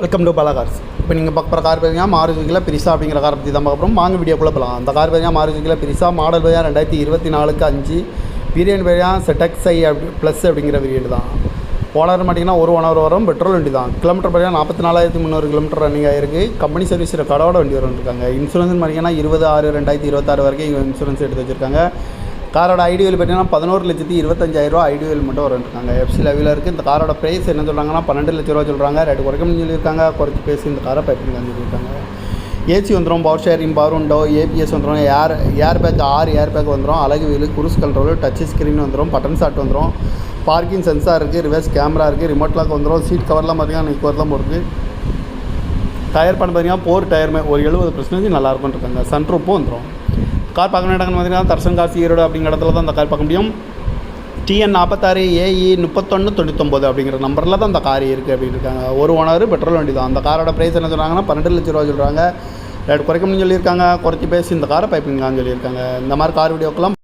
Welcome to Bala cars. இப்போ நீங்கள் பார்க்குற கார் பார்த்தீங்கன்னா மாருதியில் பிரிசா அப்படிங்கிற காரை பற்றி தான் பார்க்க போகிறோம். வாங்க வீடியோக்குள்ளே போகலாம். அந்த கார் பார்த்தீங்கன்னா மாருதியில் பிரிசா மாடல் பார்த்தீங்கன்னா 2024க்கு 5 வேரியன்ட் பார்த்தீங்கன்னா செட்டக்ஸ் ஐ ப்ளஸ் அப்படிங்கிற வேரியன்ட் தான். ஓனர் பார்த்தீங்கன்னா ஒரு ஓனர் வரும். பெட்ரோல் வண்டி தான். கிலோமீட்டர் பார்த்தீங்கன்னா 44,300 கிலோமீட்டர் ரன்னிங் ஆகிருக்கு. கம்பெனி சர்வீஸ் ரெக்கார்டோட வண்டி வந்துருக்காங்க. இன்சூரன்ஸ் பார்த்தீங்கன்னா 20/6/2026 வரைக்கும் இங்கே இன்சூரன்ஸ் எடுத்து வச்சுருக்காங்க. காரோட ஐடியல் பார்த்தீங்கன்னா 11,25,000 ஐடியல் மட்டும் வந்துருக்காங்க. எஃப்சி லெவலில் இருக்குது. இந்த காரோட ப்ரைஸ் என்ன சொல்கிறாங்கன்னா 12 லட்ச ரூபா சொல்கிறாங்க. ரேட்டு குறைக்கணும்னு சொல்லியிருக்காங்க. குறைச்சி பேசி இந்த காரை பைப்பிங் சொல்லியிருக்காங்க. ஏசி வந்துடும், power steering, power window, ABS வந்துடும், ஏர் பேக் 6 ஏர் பேக் வந்துடும், அழகு wheel, cruise control, touch screen வந்துடும், பட்டன் ஷாட் வந்துடும், பார்க்கிங் சென்சார் இருக்குது, ரிவர்ஸ் கேமரா இருக்குது, ரிமோட் லாக் வந்துடும், சீட் கவர்லாம் பார்த்தீங்கன்னா நிக்கோர் தான் போஇருக்குது. டயர் பண்ண பார்த்தீங்கன்னா 4 டயருமே ஒரு 70% நல்லாயிருக்குன்னு இருக்காங்க. சன்ரூப்பும் வந்துடும். கார் பார்க்க வேண்டாங்கன்னு பார்த்தீங்கன்னா தர்சன் காசி ஈரோடு அப்படிங்கிற இடத்துல தான் அந்த கார் பார்க்க முடியும். TN 46 AE 3199 அப்படிங்கிற நம்பரில் தான் அந்த கார் இருக்குது அப்படின்னு இருக்காங்க. ஒரு ஓனர், பெட்ரோல் வண்டி தான். அந்த காரோட ப்ரைஸ் என்ன சொல்கிறாங்கன்னா 12 லட்ச ரூபா சொல்கிறாங்க. ரேட் குறைக்கணும்னு சொல்லியிருக்காங்க. குறைச்சி பேசி இந்த காரை பைப்பிங்கான்னு சொல்லியிருக்காங்க. இந்த மாதிரி கார் வீடியோக்கெல்லாம்